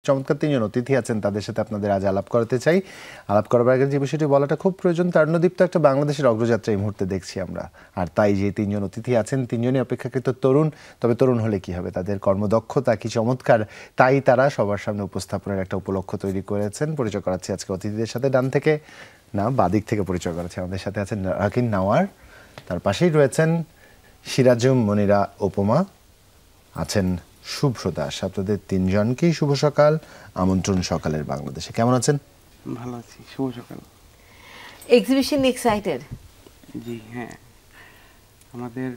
চমৎকার তিনজন অতিথি আছেন, তাদের সাথে আপনাদের আজ আলাপ করাতে চাই। আলাপ করার আগে যে বিষয়টি বলাটা খুব প্রয়োজন, তারুণ্যদীপ তো একটা বাংলাদেশের অগ্রযাত্রা এই মুহূর্তে দেখছি আমরা, আর তাই যে তিনজন অতিথি আছেন তিনজনই অপেক্ষাকৃত তরুণ। তবে তরুণ হলে কি হবে, তাদের কর্মদক্ষতা কি চমৎকার, তাই তারা সবার সামনে উপস্থাপনের একটা উপলক্ষ তৈরি করেছেন। পরিচয় করাচ্ছি আজকে অতিথিদের সাথে। ডান থেকে না, বাদিক থেকে পরিচয় করাচ্ছি। আমাদের সাথে আছেন রাকিন নাওয়ার, তার পাশেই রয়েছেন সিরাজুম মনিরা উপমা, আছেন শুভ্র দাস। আপনাদের তিনজনকেই শুভ সকাল, আমন্ত্রণ সকালের বাংলাদেশে। কেমন আছেন? ভালো আছি, শুভ সকাল। Exhibition excited? জি হ্যাঁ, আমাদের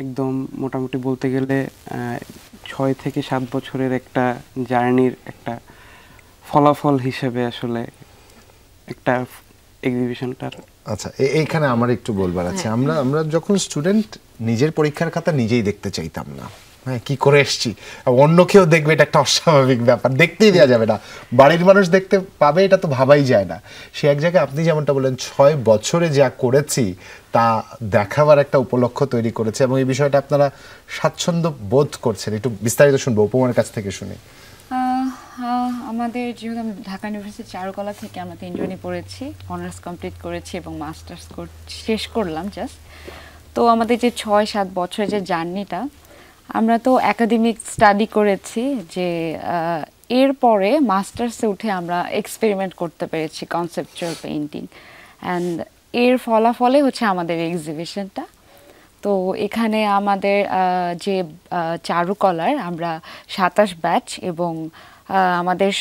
একদম মোটামুটি বলতে গেলে 6 থেকে 7 বছরের একটা জার্নির একটা ফলাফল হিসেবে আসলে একটা এক্সিবিশনটার। আচ্ছা, এইখানে আমার একটু বলবার আছে। আমরা যখন স্টুডেন্ট নিজের পরীক্ষার খাতা নিজেই দেখতে চাইতাম না, হ্যাঁ, কি করে এসছি, অন্য কেউ দেখবে এটা একটা অস্বাভাবিক ব্যাপার, দেখতেই দেওয়া যাবে না, বাড়ির মানুষ দেখতে পাবে এটা তো ভাবাই যায় না। সে এক জায়গায় আপনি যেমনটা বললেন 6 বছরে যা করেছি তা দেখাবার একটা উপলক্ষ তৈরি করেছে, এবং এই বিষয়টা আপনারা স্বাচ্ছন্দ্য বোধ করছেন। একটু বিস্তারিত শুনবো, উপমার কাছ থেকে শুনি। আমাদের যেহেতু আমি ঢাকা ইউনিভার্সিটি চারুকলা থেকে আমরা তিনজনই পড়েছি, অনার্স কমপ্লিট করেছি এবং মাস্টার্স শেষ করলাম জাস্ট। তো আমাদের যে 6-7 বছরের যে জার্নিটা, আমরা তো একাডেমিক স্টাডি করেছি, যে এরপরে মাস্টার্সে উঠে আমরা এক্সপেরিমেন্ট করতে পেরেছি কনসেপচুয়াল পেইন্টিং, অ্যান্ড এর ফলাফলে হচ্ছে আমাদের এক্সিবিশনটা। তো এখানে আমাদের যে চারুকলার আমরা 27 ব্যাচ এবং আমাদের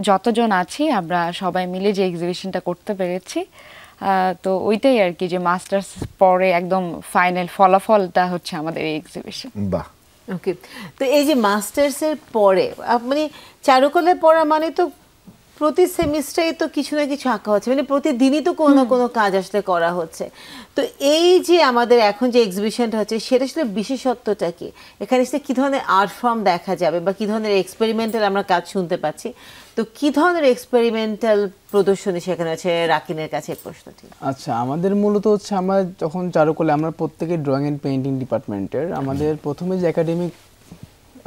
যতজন আছি আমরা সবাই মিলে যে এক্সিবিশনটা করতে পেরেছি, তো ওইটাই আর কি, যে মাস্টার্স পরে একদম ফাইনাল ফলাফলটা হচ্ছে আমাদের এই এক্সিবিশন। বাহ, ওকে। তো এই যে মাস্টার্সের পরে মানে চারুকলায় পড়া মানে তো প্রতি সেমিস্টারে তো কিছু না কিছু আঁকা হচ্ছে, মানে প্রতিদিনই তো কোনো না কোনো কাজ আসলে করা হচ্ছে। তো এই যে আমাদের এখন যে এক্সিবিশনটা হচ্ছে সেটা আসলে বিশেষত্বটা কি? এখানে এসে কী ধরনের আর্ট ফর্ম দেখা যাবে বা কী ধরনের এক্সপেরিমেন্টাল আমরা কাজ শুনতে পাচ্ছি, তো কী ধরনের এক্সপেরিমেন্টাল প্রদর্শনী সেখানে আছে? রাকিনের কাছে প্রশ্নটি। আচ্ছা, আমাদের মূলত হচ্ছে আমরা যখন চারুকলা, আমরা প্রত্যেকে ড্রয়িং অ্যান্ড পেইন্টিং ডিপার্টমেন্টের, আমাদের প্রথমে যে একাডেমিক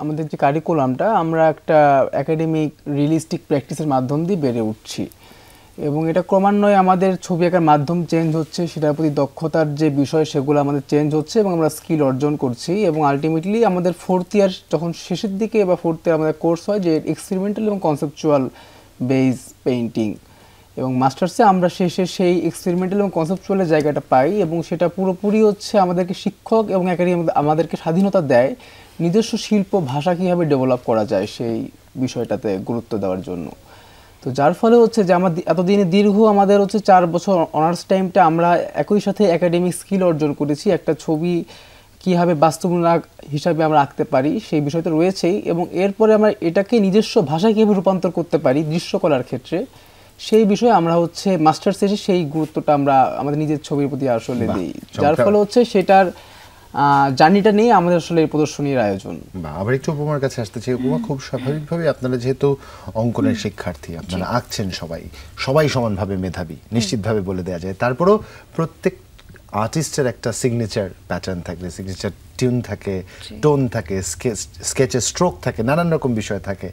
আমাদের যে কারিকুলামটা, আমরা একটা একাডেমিক রিয়েলিস্টিক প্র্যাকটিসের মাধ্যম দিয়ে বেড়ে উঠছি, এবং এটা ক্রমান্বয়ে আমাদের ছবি আঁকার মাধ্যম চেঞ্জ হচ্ছে, সেটার প্রতি দক্ষতার যে বিষয় সেগুলো আমাদের চেঞ্জ হচ্ছে এবং আমরা স্কিল অর্জন করছি, এবং আলটিমেটলি আমাদের 4th ইয়ার যখন শেষের দিকে বা 4th ইয়ার আমাদের কোর্স হয় যে এক্সপেরিমেন্টাল এবং কনসেপচুয়াল বেস পেইন্টিং, এবং মাস্টার্সে আমরা শেষে সেই এক্সপেরিমেন্টাল এবং কনসেপচুয়ালের জায়গাটা পাই, এবং সেটা পুরোপুরি হচ্ছে আমাদেরকে শিক্ষক এবং একাডেমি আমাদেরকে স্বাধীনতা দেয় নিজস্ব শিল্প ভাষা কীভাবে ডেভেলপ করা যায় সেই বিষয়টাতে গুরুত্ব দেওয়ার জন্য। তো যার ফলে হচ্ছে যে আমার এতদিনে দীর্ঘ আমাদের হচ্ছে 4 বছর অনার্স টাইমটা আমরা একই সাথে একাডেমিক স্কিল অর্জন করেছি, একটা ছবি কীভাবে বাস্তবমূলক হিসাবে আমরা আঁকতে পারি সেই বিষয়টা রয়েছেই, এবং এরপরে আমরা এটাকে নিজস্ব ভাষায় কীভাবে রূপান্তর করতে পারি দৃশ্যকলার ক্ষেত্রে, সেই বিষয়ে আমরা হচ্ছে মাস্টার্স শেষে সেই গুরুত্বটা আমরা আমাদের নিজের ছবির প্রতি আসলে দিই, যার ফলে হচ্ছে সেটার জার্নিটা নিয়ে আমাদের আসলে এই প্রদর্শনীর আয়োজন। আবার একটু উপমার কাছে আসতে চাই। উপমা, খুব স্বাভাবিকভাবে আপনারা যেহেতু অঙ্কনের শিক্ষার্থী, আপনারা আঁকছেন, সবাই সমানভাবে মেধাবী নিশ্চিতভাবে বলে দেওয়া যায়, তারপরেও প্রত্যেক আর্টিস্টের একটা সিগনেচার প্যাটার্ন থাকে, সিগনেচার টিউন থাকে, টোন থাকে, স্কেচের স্ট্রোক থাকে, নানান রকম বিষয় থাকে।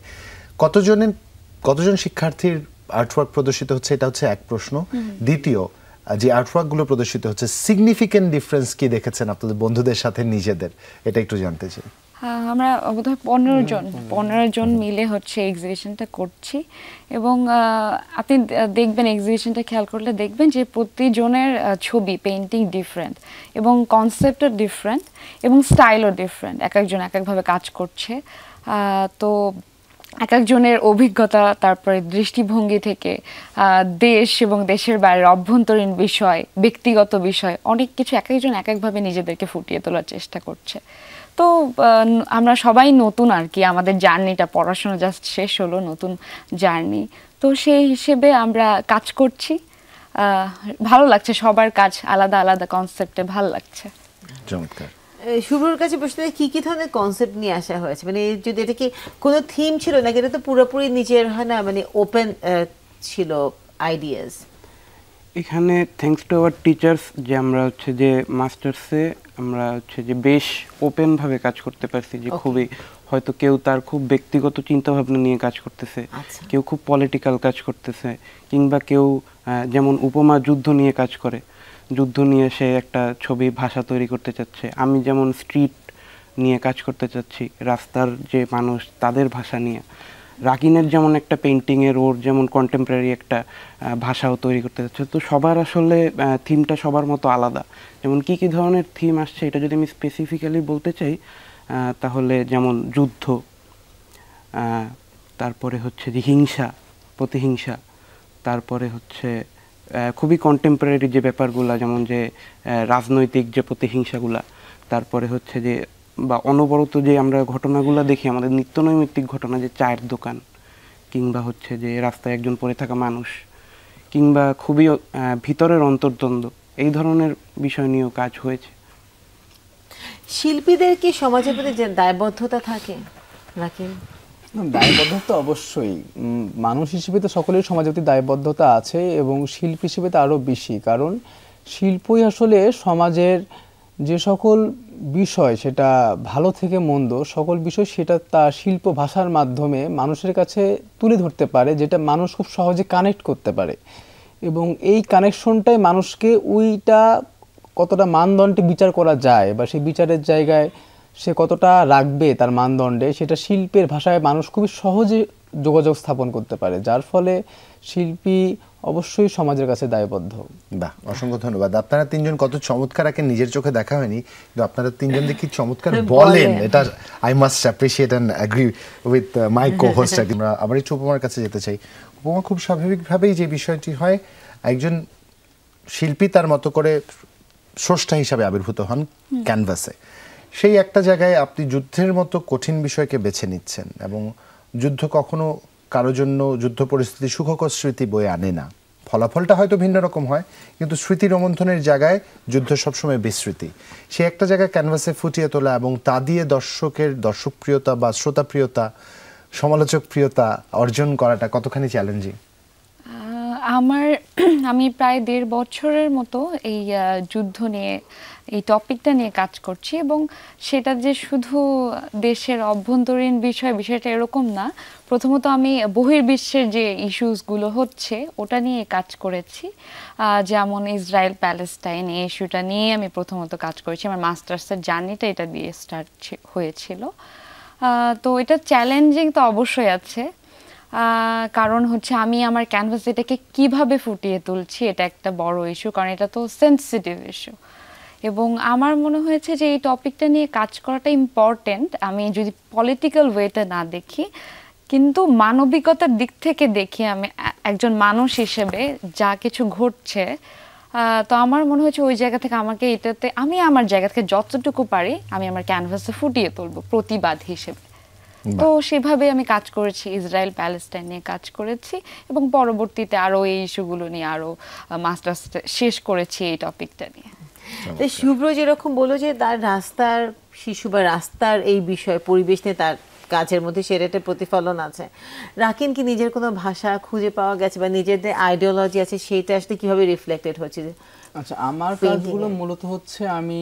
কতজন শিক্ষার্থীর আর্টওয়ার্ক প্রদর্শিত হচ্ছে, এটা হচ্ছে এক প্রশ্ন। দ্বিতীয়, যে আর্টওয়ার্কগুলো প্রদর্শিত হচ্ছে সিগনিফিকেন্ট ডিফারেন্স কি দেখেছেন আপনাদের বন্ধুদের সাথে নিজেদের, এটা একটু জানতে চাই। আমরা বোধহয় 15 জন মিলে হচ্ছে এক্সিবিশনটা করছি, এবং আপনি দেখবেন এক্সিবিশনটা খেয়াল করলে দেখবেন যে প্রতিজনের ছবি পেইন্টিং ডিফারেন্ট এবং কনসেপ্টও ডিফারেন্ট এবং স্টাইলও ডিফারেন্ট, এক একজন এক একভাবে কাজ করছে। তো এক একজনের অভিজ্ঞতা, তারপরে দৃষ্টিভঙ্গি থেকে দেশ এবং দেশের বাইরের অভ্যন্তরীণ বিষয়, ব্যক্তিগত বিষয়, অনেক কিছু এক একজন এক একভাবে নিজেদেরকে ফুটিয়ে তোলার চেষ্টা করছে। তো আমরা সবাই নতুন আর কি, আমাদের জার্নিটা, পড়াশোনা জাস্ট শেষ হলো, নতুন জার্নি, তো সেই হিসেবে আমরা কাজ করছি। ভালো লাগছে, সবার কাজ আলাদা আলাদা কনসেপ্টে, ভালো লাগছে। চমৎকার। শুভ্রর কাছে প্রশ্ন, কি কি ধরনের কনসেপ্ট নিয়ে আসা হয়েছে? মানে যদি এটা কি কোনো থিম ছিল নাকি এটা তো পুরোপুরি নিজের, হয় না, মানে ওপেন ছিল আইডিয়াস? এখানে থ্যাঙ্কস টু আওয়ার টিচার্স, যে আমরা হচ্ছে যে মাস্টার্সে আমরা হচ্ছে যে বেশ ওপেনভাবে কাজ করতে পারছি, যে খুবই হয়তো কেউ তার খুব ব্যক্তিগত চিন্তাভাবনা নিয়ে কাজ করতেছে, কেউ খুব পলিটিক্যাল কাজ করতেছে, কিংবা কেউ যেমন উপমা যুদ্ধ নিয়ে কাজ করে, যুদ্ধ নিয়ে সে একটা ছবি ভাষা তৈরি করতে চাচ্ছে। আমি যেমন স্ট্রিট নিয়ে কাজ করতে চাচ্ছি, রাস্তার যে মানুষ তাদের ভাষা নিয়ে। রাকিনের যেমন একটা পেন্টিংয়ের ওর যেমন কন্টেম্পোরারি একটা ভাষাও তৈরি করতে চাচ্ছে। তো সবার আসলে থিমটা সবার মতো আলাদা। যেমন কী কী ধরনের থিম আসছে এটা যদি আমি স্পেসিফিক্যালি বলতে চাই, তাহলে যেমন যুদ্ধ, তারপরে হচ্ছে যে হিংসা, প্রতিহিংসা, তারপরে হচ্ছে খুবই কন্টেম্পোরারি যে ব্যাপারগুলো, যেমন যে রাজনৈতিক যে প্রতিহিংসাগুলা, তারপরে হচ্ছে যে বা অনবরত যে আমরা ঘটনাগুলো দেখি আমাদের নিত্যনৈমিত্তিক ঘটনা, যে চায়ের দোকান, কিংবা হচ্ছে যে রাস্তায় একজন পড়ে থাকা মানুষ, কিংবা খুবই ভিতরের অন্তর্দ্বন্দ্ব, এই ধরনের বিষয় নিয়েও কাজ হয়েছে। শিল্পীদের কি সমাজের প্রতি যে দায়বদ্ধতা থাকে নাকি? দায়বদ্ধতা অবশ্যই, মানুষ হিসেবে তো সকলের সমাজের প্রতি দায়বদ্ধতা আছে, এবং শিল্পী হিসেবে তো আরও বেশি, কারণ শিল্পই আসলে সমাজের যে সকল বিষয়, সেটা ভালো থেকে মন্দ সকল বিষয়, সেটা তার শিল্প ভাষার মাধ্যমে মানুষের কাছে তুলে ধরতে পারে, যেটা মানুষ খুব সহজে কানেক্ট করতে পারে। এবং এই কানেকশনটাই মানুষকে ওইটা কতটা মানদণ্ডে বিচার করা যায়, বা সেই বিচারের জায়গায় সে কতটা রাখবে তার মানদণ্ডে, সেটা শিল্পের ভাষায় মানুষ খুবই সহজে যোগাযোগ স্থাপন করতে পারে, যার ফলে শিল্পী অবশ্যই সমাজের কাছে দায়বদ্ধ। বাহ, অসংখ্য ধন্যবাদ। আপনারা তিনজন কত চমৎকার একে নিজের চোখে দেখা হয়নি, কিন্তু আপনারা তিনজন দেখি চমৎকার বলেন, এটা I must appreciate and agree with my co-host. আমরা আবার একটু উপমার কাছে যেতে চাই। উপমা, খুব স্বাভাবিকভাবেই যে বিষয়টি হয়, একজন শিল্পী তার মতো করে স্রষ্টা হিসাবে আবির্ভূত হন ক্যানভাসে। সেই একটা জায়গায় আপনি যুদ্ধের মতো কঠিন বিষয়কে বেছে নিচ্ছেন, এবং যুদ্ধ কখনো কারোর জন্য, যুদ্ধ পরিস্থিতি সুখকর স্মৃতি বয়ে আনে না। ফলাফলটা হয়তো ভিন্ন রকম হয়, কিন্তু স্মৃতি রোমন্থনের জায়গায় যুদ্ধ সবসময় বিস্মৃতি। সে একটা জায়গায় ক্যানভাসে ফুটিয়ে তোলা এবং তা দিয়ে দর্শকের দর্শকপ্রিয়তা বা শ্রোতাপ্রিয়তা, সমালোচকপ্রিয়তা অর্জন করাটা কতখানি চ্যালেঞ্জিং? আমি প্রায় 1.5 বছরের মতো এই যুদ্ধ নিয়ে, এই টপিকটা নিয়ে কাজ করছি, এবং সেটা যে শুধু দেশের অভ্যন্তরীণ বিষয়টা এরকম না। প্রথমত আমি বহির্বিশ্বের যে ইস্যুসগুলো হচ্ছে ওটা নিয়ে কাজ করেছি, যেমন ইসরায়েল প্যালেস্টাইন, এই ইস্যুটা নিয়ে আমি প্রথমত কাজ করেছি। আমার মাস্টার্সের জার্নিটা এটা দিয়ে স্টার্ট হয়েছিল। তো এটা চ্যালেঞ্জিং তো অবশ্যই আছে, কারণ হচ্ছে আমি আমার ক্যানভাস এটাকে কিভাবে ফুটিয়ে তুলছি, এটা একটা বড় ইস্যু, কারণ এটা তো সেন্সিটিভ ইস্যু। এবং আমার মনে হয়েছে যে এই টপিকটা নিয়ে কাজ করাটা ইম্পর্টেন্ট, আমি যদি পলিটিক্যাল ওয়েতে না দেখি, কিন্তু মানবিকতার দিক থেকে দেখি, আমি একজন মানুষ হিসেবে যা কিছু ঘটছে, তো আমার মনে হয়েছে ওই জায়গা থেকে আমাকে এটাতে, আমি আমার জায়গা থেকে যতটুকু পারি আমি আমার ক্যানভাসে ফুটিয়ে তুলবো প্রতিবাদ হিসেবে। তো সেভাবে আমি কাজ করেছি, ইসরায়েল প্যালেস্টাইন নিয়ে কাজ করেছি, এবং পরবর্তীতে আরো এই ইস্যুগুলো নিয়ে আরো মাস্টার্স শেষ করেছি এই টপিকটা নিয়ে। শুভ্র যেরকম বললো যে তার রাস্তার শিশু বা রাস্তার এই বিষয় পরিবেশ নিয়ে তার কাজের মধ্যে সেটা একটা প্রতিফলন আছে, রাকিন কি নিজের কোনো ভাষা খুঁজে পাওয়া গেছে বা নিজেদের আইডিওলজি আছে, সেটা আসলে কিভাবে রিফ্লেক্টেড হচ্ছে? আচ্ছা, আমার কাজগুলো মূলত হচ্ছে আমি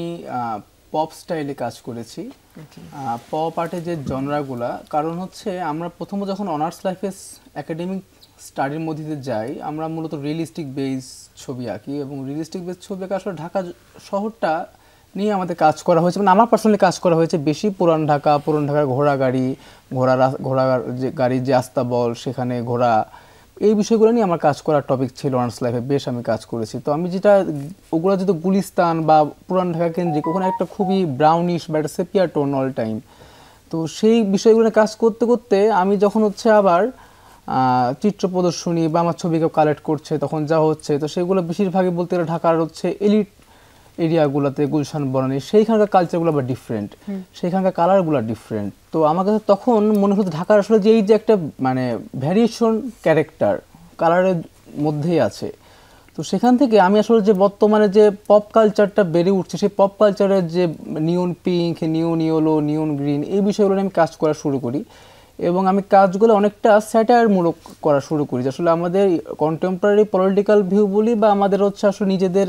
পপ স্টাইলে কাজ করেছি। পপ আর্টের যে জনরাগুলা, কারণ হচ্ছে আমরা প্রথমে যখন অনার্স লাইফে একাডেমিক স্টাডির মধ্যে যাই, আমরা মূলত রিয়েলিস্টিক বেস ছবি আঁকি, এবং রিয়েলিস্টিক বেস ছবি আঁকা আসলে ঢাকা শহরটা নিয়ে আমাদের কাজ করা হয়েছে, মানে আমার পার্সোনালি কাজ করা হয়েছে বেশি পুরান ঢাকার ঘোড়া গাড়ির যে আস্তাবল, সেখানে ঘোড়া, এই বিষয়গুলো নিয়ে আমার কাজ করার টপিক ছিল অনার্স লাইফে, বেশ আমি কাজ করেছি। তো আমি যেটা, ওগুলো যেহেতু গুলিস্তান বা পুরান ঢাকা কেন্দ্রিক, ওখানে একটা খুবই ব্রাউনিশ বা একটা সেপিয়া টোন অল টাইম। তো সেই বিষয়গুলো কাজ করতে করতে আমি যখন হচ্ছে আবার চিত্র প্রদর্শনী বা আমার ছবিকে কালেক্ট করছে, তখন যা হচ্ছে, তো সেগুলো বেশিরভাগই বলতে গেলে ঢাকার হচ্ছে এলিট এরিয়াগুলোতে, গুলশান বনানী, সেইখানকার কালচারগুলো আবার ডিফারেন্ট, সেইখানকার কালারগুলো ডিফারেন্ট। তো আমার কাছে তখন মনে হতো ঢাকার আসলে যে এই যে একটা মানে ভ্যারিয়েশন ক্যারেক্টার কালারের মধ্যেই আছে, তো সেখান থেকে আমি আসলে যে বর্তমানে যে পপ কালচারটা বেড়ে উঠছে, সেই পপ কালচারের যে নিয়ন পিঙ্ক, নিয়ন ইয়েলো, নিয়ন গ্রিন, এই বিষয়গুলো আমি কাজ করা শুরু করি, এবং আমি কাজগুলো অনেকটা স্যাটায়ারমূলক করা শুরু করি। আসলে আমাদের কন্টেম্পোরারি পলিটিক্যাল ভিউ বলি, বা আমাদের হচ্ছে আসলে নিজেদের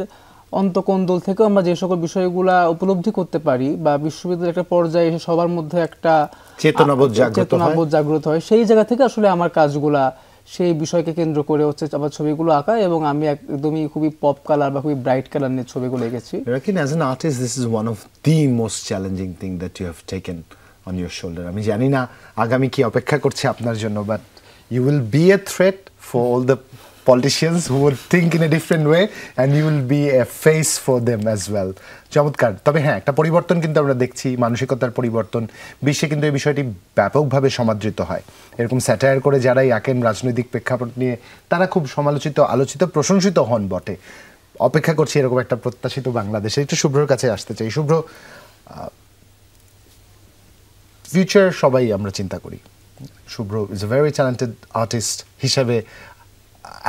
অন্তকোন্দল থেকেও আমরা যে সকল বিষয়গুলা উপলব্ধি করতে পারি বা বিশ্ববিদ্যালয়ের একটা পর্যায়ে এসে সবার মধ্যে একটা চেতনাবোধ জাগ্রত হয়, সেই জায়গা থেকে আসলে আমার কাজগুলা সেই বিষয়কে কেন্দ্র করে হচ্ছে আমার ছবিগুলো আঁকা, এবং আমি একদমই খুবই পপ কালার বা খুবই ব্রাইট কালার নিয়ে ছবিগুলো এঁকেছি। Rakin, as an artist, this is one of the most challenging thing that you have taken on your shoulder. আমি জানি না আগামী কি অপেক্ষা করছে আপনার জন্য, but you will be a threat for all the politicians who would think in a different way, and you will be a face for them as well. চমৎকার। তবে হ্যাঁ, একটা পরিবর্তন কিন্তু আমরা দেখছি, মানসিকতার পরিবর্তন। বিশ্বে কিন্তু এই বিষয়টি ব্যাপকভাবে সমাদৃত হয়। এরকম স্যাটায়ার করে যারাই আঁকেন রাজনৈতিক প্রেক্ষাপট নিয়ে, তারা খুব সমালোচিত, আলোচিত, প্রশংসিত হন বটে। অপেক্ষা করছি এরকম একটা প্রত্যাশিত বাংলাদেশে। একটু শুভ্রর কাছে আসতে চাই। শুভ্র, ফিউচার সবাই আমরা চিন্তা করি। Shubhro is a very talented artist হিসাবে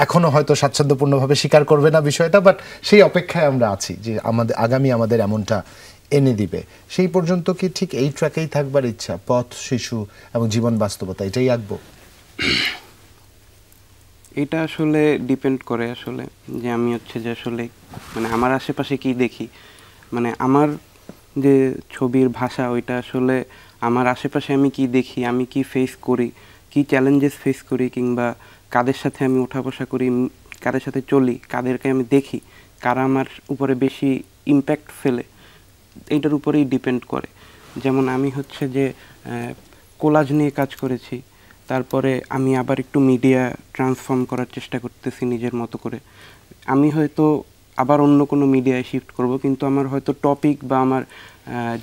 এখনো হয়তো স্বাচ্ছন্দ্যপূর্ণভাবে স্বীকার করবে না বিষয়টা, বাট সেই অপেক্ষায় আমরা আছি যে আগামী আমাদের এমনটা এনে দিবে। সেই পর্যন্ত কি ঠিক এই ট্র্যাকেই থাকবার ইচ্ছা, পথ, শিশু এবং জীবন বাস্তবতা, এটাই আঁকবো? এটা আসলে ডিপেন্ড করে আসলে যে আমি হচ্ছে যে আসলে মানে আমার আশেপাশে কি দেখি, মানে আমার যে ছবির ভাষা ওইটা আসলে আমার আশেপাশে আমি কি দেখি, আমি কি ফেস করি, কি চ্যালেঞ্জেস ফেস করি, কিংবা কাদের সাথে আমি ওঠা বসা করি, কাদের সাথে চলি, কাদেরকে আমি দেখি, কারা আমার উপরে বেশি ইম্প্যাক্ট ফেলে, এইটার উপরেই ডিপেন্ড করে। যেমন আমি হচ্ছে যে কোলাজ নিয়ে কাজ করেছি, তারপরে আমি আবার একটু মিডিয়া ট্রান্সফর্ম করার চেষ্টা করতেছি নিজের মতো করে। আমি হয়তো আবার অন্য কোনো মিডিয়ায় শিফট করব, কিন্তু আমার হয়তো টপিক বা আমার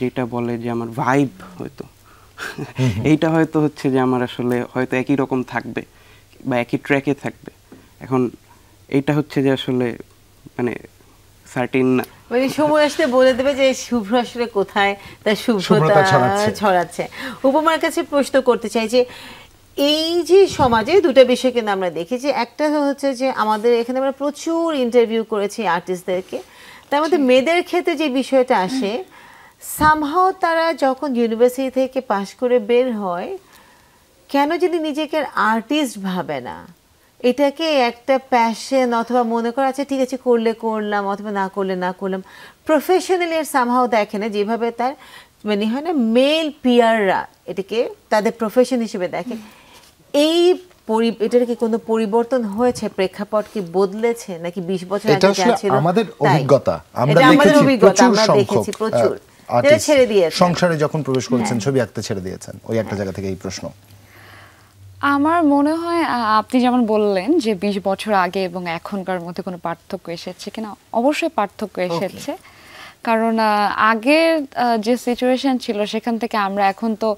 যেটা বলে যে আমার ভাইব হয়তো এইটা হয়তো হচ্ছে যে আমার আসলে হয়তো একই রকম থাকবে বা একই ট্র্যাকে থাকবে। এখন এইটা হচ্ছে যে আসলে মানে সার্টিন না, মানে সময় আসলে বলে দেবে যে শুভ্র আসলে কোথায় তার শুভ্রতা ছড়াচ্ছে। উপমার কাছে প্রশ্ন করতে চাই যে এই যে সমাজে দুটো বিষয় কিন্তু আমরা দেখি, যে একটা হচ্ছে যে আমাদের এখানে আমরা প্রচুর ইন্টারভিউ করেছি আর্টিস্টদেরকে, তার মধ্যে মেয়েদের ক্ষেত্রে যে বিষয়টা আসে, সামহাও তারা যখন ইউনিভার্সিটি থেকে পাশ করে বের হয়, কেন যদি নিজেকে আর্টিস্ট ভাবে না, এটাকে একটা প্যাশন অথবা মনে করা আছে ঠিক আছে করলে করলাম অথবা না করলে না করলাম, প্রফেশনালি আর সামহাও দেখে না, যেভাবে তার মানে হয় না মেল পিয়াররা এটাকে তাদের প্রফেশন হিসেবে দেখে। এটার কি কোনো পরিবর্তন হয়েছে? প্রেক্ষাপট কি বদলেছে নাকি 20 বছর আগে যা ছিল? আমাদের অভিজ্ঞতা আমরা দেখেছি প্রচুর যারা ছেড়ে দিয়েছে, সংসারে যখন প্রবেশ করেছেন ছবি আঁকতে ছেড়ে দিয়েছেন, ওই একটা জায়গা থেকে এই প্রশ্ন। আমার মনে হয় আপনি যেমন বললেন যে 20 বছর আগে এবং এখনকার মধ্যে কোনো পার্থক্য এসেছে কিনা, অবশ্যই পার্থক্য এসেছে। কারণ আগের যে সিচুয়েশন ছিল সেখান থেকে আমরা এখন তো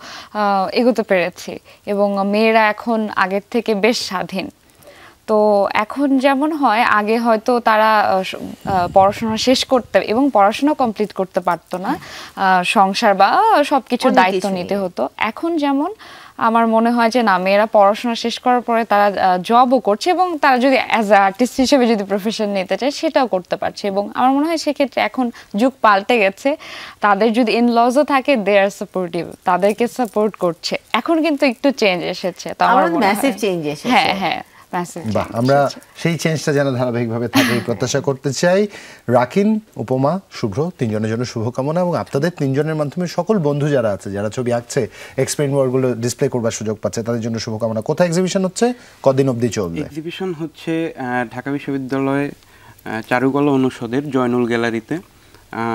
এগোতে পেরেছি, এবং মেয়েরা এখন আগের থেকে বেশ স্বাধীন। তো এখন যেমন হয়, আগে হয়তো তারা পড়াশোনা শেষ করতে এবং পড়াশোনা কমপ্লিট করতে পারতো না, সংসার বা সবকিছুর দায়িত্ব নিতে হতো। এখন যেমন আমার মনে হয় যে না, মেয়েরা পড়াশোনা শেষ করার পরে তারা জবও করছে, এবং তারা যদি অ্যাজ এ আর্টিস্ট হিসেবে যদি প্রফেশন নিতে চায় সেটাও করতে পারছে। এবং আমার মনে হয় সেক্ষেত্রে এখন যুগ পাল্টে গেছে, তাদের যদি ইনলজও থাকে দে আর সাপোর্টিভ, তাদেরকে সাপোর্ট করছে। এখন কিন্তু একটু চেঞ্জ এসেছে, তো আমার মনে হয় ম্যাসিভ চেঞ্জ এসেছে। হ্যাঁ হ্যাঁ, আমরা সেই চেঞ্জটা যেন ধারাবাহিকভাবে থাকে প্রত্যাশা করতে চাই। রাকিন, উপমা, শুভ্র, তিনজনের জন্য শুভকামনা, এবং আপনাদের তিনজনের মাধ্যমে সকল বন্ধু যারা আছে, যারা ছবি আঁকছে, এক্সপেরিমেন্ট ওয়ার্কগুলো ডিসপ্লে করবার সুযোগ পাচ্ছে, তাদের জন্য শুভকামনা। কোথায় এক্সিবিশন হচ্ছে, কদিন অবধি চলবে? এক্সিবিশন হচ্ছে ঢাকা বিশ্ববিদ্যালয়ে চারুকলা অনুষদের জয়নুল গ্যালারিতে।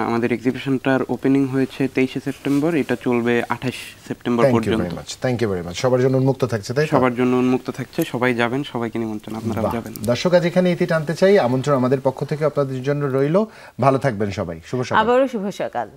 আমাদের এক্সিবিশনটার ওপেনিং হয়েছে 23 সেপ্টেম্বর, এটা চলবে 28 সেপ্টেম্বর পর্যন্ত। Thank you very much. সবার জন্য উন্মুক্ত থাকছে, তাই? সবার জন্য উন্মুক্ত থাকছে, সবাই যাবেন, সবাইকে নিমন্ত্রণ, আপনারাও যাবেন। দর্শক, আজ এখানে ইতি টানতে চাই। আমন্ত্রণ আমাদের পক্ষ থেকে আপনাদের জন্য রইল। ভালো থাকবেন সবাই। শুভ সকাল। আবারও শুভ সকাল।